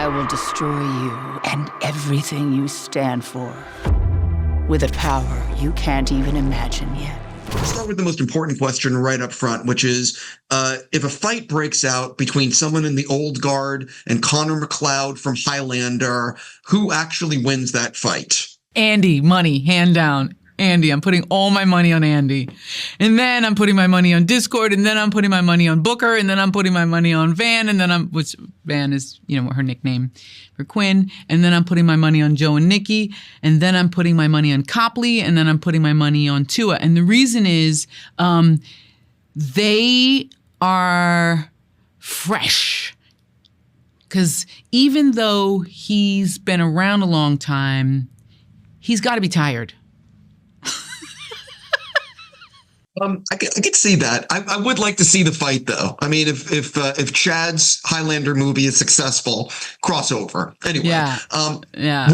I will destroy you and everything you stand for with a power you can't even imagine yet. Let's start with the most important question right up front, which is if a fight breaks out between someone in the old guard and Connor McLeod from Highlander, who actually wins that fight? Andy, money, hand down. Andy, I'm putting all my money on Andy. And then I'm putting my money on Discord, and then I'm putting my money on Booker, and then I'm putting my money on Van, and then which Van is, her nickname for Quinn, and then I'm putting my money on Joe and Nikki, and then I'm putting my money on Copley, and then I'm putting my money on Tua. And the reason is they are fresh. Because even though he's been around a long time, he's got to be tired. I could see that. I would like to see the fight, though. I mean, if Chad's Highlander movie is successful, crossover. Anyway,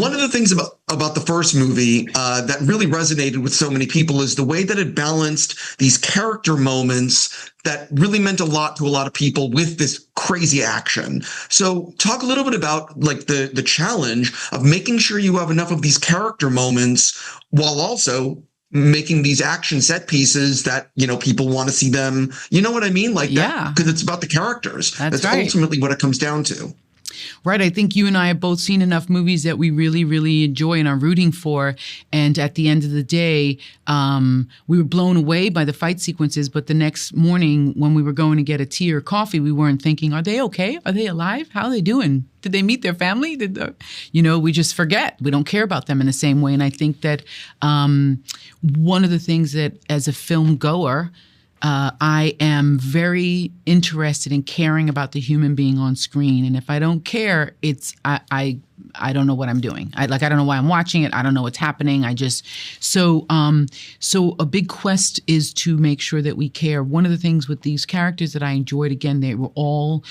one of the things about the first movie that really resonated with so many people is the way that it balanced these character moments that really meant a lot to a lot of people with this crazy action. So talk a little bit about like the challenge of making sure you have enough of these character moments while also making these action set pieces that, people want to see them. You know what I mean? Like that, because it's about the characters. That's right. Ultimately what it comes down to. Right. I think you and I have both seen enough movies that we really, really enjoy and are rooting for. And at the end of the day, we were blown away by the fight sequences. But the next morning when we were going to get a tea or coffee, we weren't thinking, are they okay? Are they alive? How are they doing? Did they meet their family? We just forget. We don't care about them in the same way. And I think that one of the things that as a film goer, I am very interested in caring about the human being on screen. And if I don't care, I don't know what I'm doing. I don't know why I'm watching it. I don't know what's happening. So a big quest is to make sure that we care. One of the things with these characters that I enjoyed, again, they were all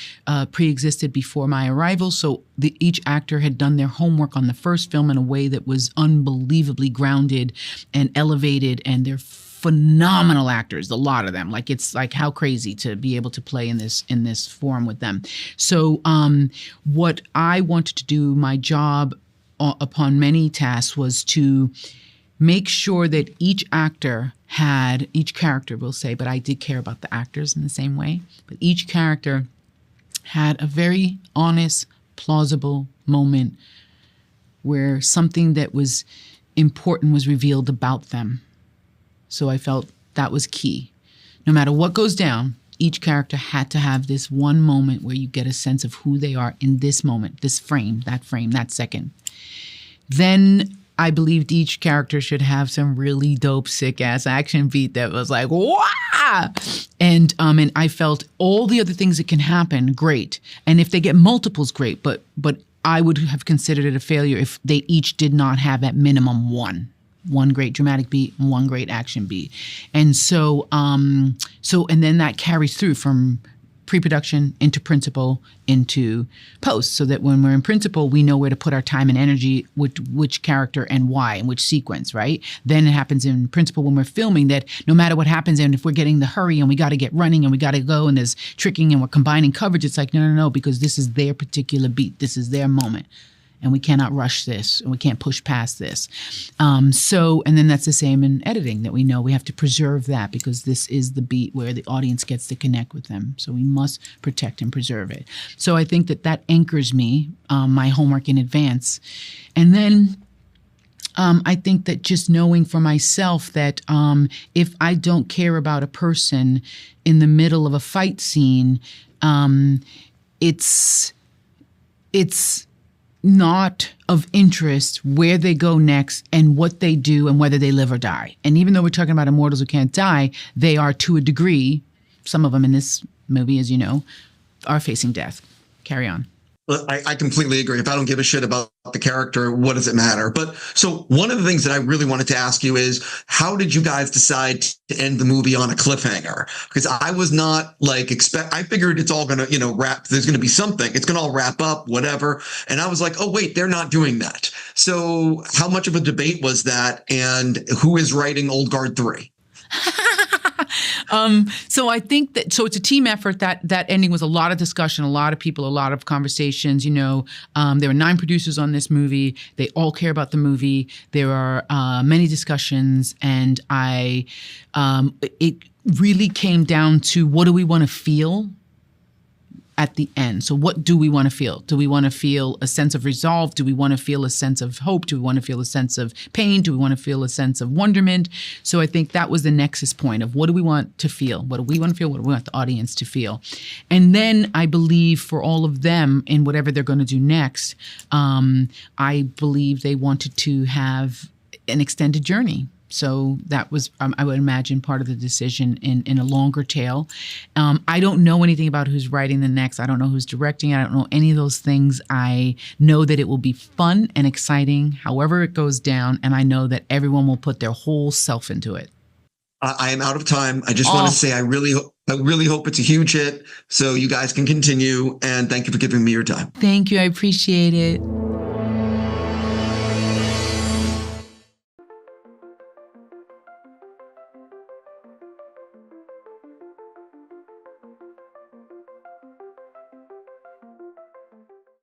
pre-existed before my arrival. So each actor had done their homework on the first film in a way that was unbelievably grounded and elevated, and they're phenomenal actors, a lot of them. It's how crazy to be able to play in this form with them. So what I wanted to do, my job upon many tasks, was to make sure that each character, we'll say, but I did care about the actors in the same way, but each character had a very honest, plausible moment where something that was important was revealed about them. So I felt that was key. No matter what goes down, each character had to have this one moment where you get a sense of who they are in this moment, this frame, that second. Then I believed each character should have some really dope, sick-ass action beat that was like, wow! And I felt all the other things that can happen, great. And if they get multiples, great. But I would have considered it a failure if they each did not have at minimum one great dramatic beat and one great action beat. And so and then that carries through from pre-production into principal into post, so that when we're in principal, we know where to put our time and energy, which character and why, and which sequence, right? Then it happens in principal when we're filming, that no matter what happens, and if we're getting the hurry and we got to get running and we got to go and there's tricking and we're combining coverage, it's like, no, because this is their particular beat. This is their moment. And we cannot rush this, and we can't push past this. And then that's the same in editing, that we know we have to preserve that because this is the beat where the audience gets to connect with them. So we must protect and preserve it. So I think that anchors me, my homework in advance. And then I think that just knowing for myself that if I don't care about a person in the middle of a fight scene, it's not of interest where they go next and what they do and whether they live or die. And even though we're talking about immortals who can't die, they are, to a degree, some of them in this movie, as you know, are facing death. Carry on. I completely agree. If I don't give a shit about the character, what does it matter? But so one of the things that I really wanted to ask you is, how did you guys decide to end the movie on a cliffhanger? Because I was not I figured it's all going to, wrap. There's going to be something. It's going to all wrap up, whatever. And I was like, oh, wait, they're not doing that. So how much of a debate was that? And who is writing Old Guard 3? So I think that, so it's a team effort. That ending was a lot of discussion, a lot of people, a lot of conversations. There were 9 producers on this movie. They all care about the movie. There are many discussions, and it really came down to, what do we want to feel at the end? So what do we want to feel? Do we want to feel a sense of resolve? Do we want to feel a sense of hope? Do we want to feel a sense of pain? Do we want to feel a sense of wonderment? So I think that was the nexus point of, what do we want to feel? What do we want to feel? What do we want the audience to feel? And then I believe for all of them, in whatever they're going to do next, I believe they wanted to have an extended journey. So that was, I would imagine, part of the decision in a longer tail. I don't know anything about who's writing the next. I don't know who's directing. I don't know any of those things. I know that it will be fun and exciting, however it goes down. And I know that everyone will put their whole self into it. I am out of time. I just want to say I really hope it's a huge hit, so you guys can continue. And thank you for giving me your time. Thank you. I appreciate it.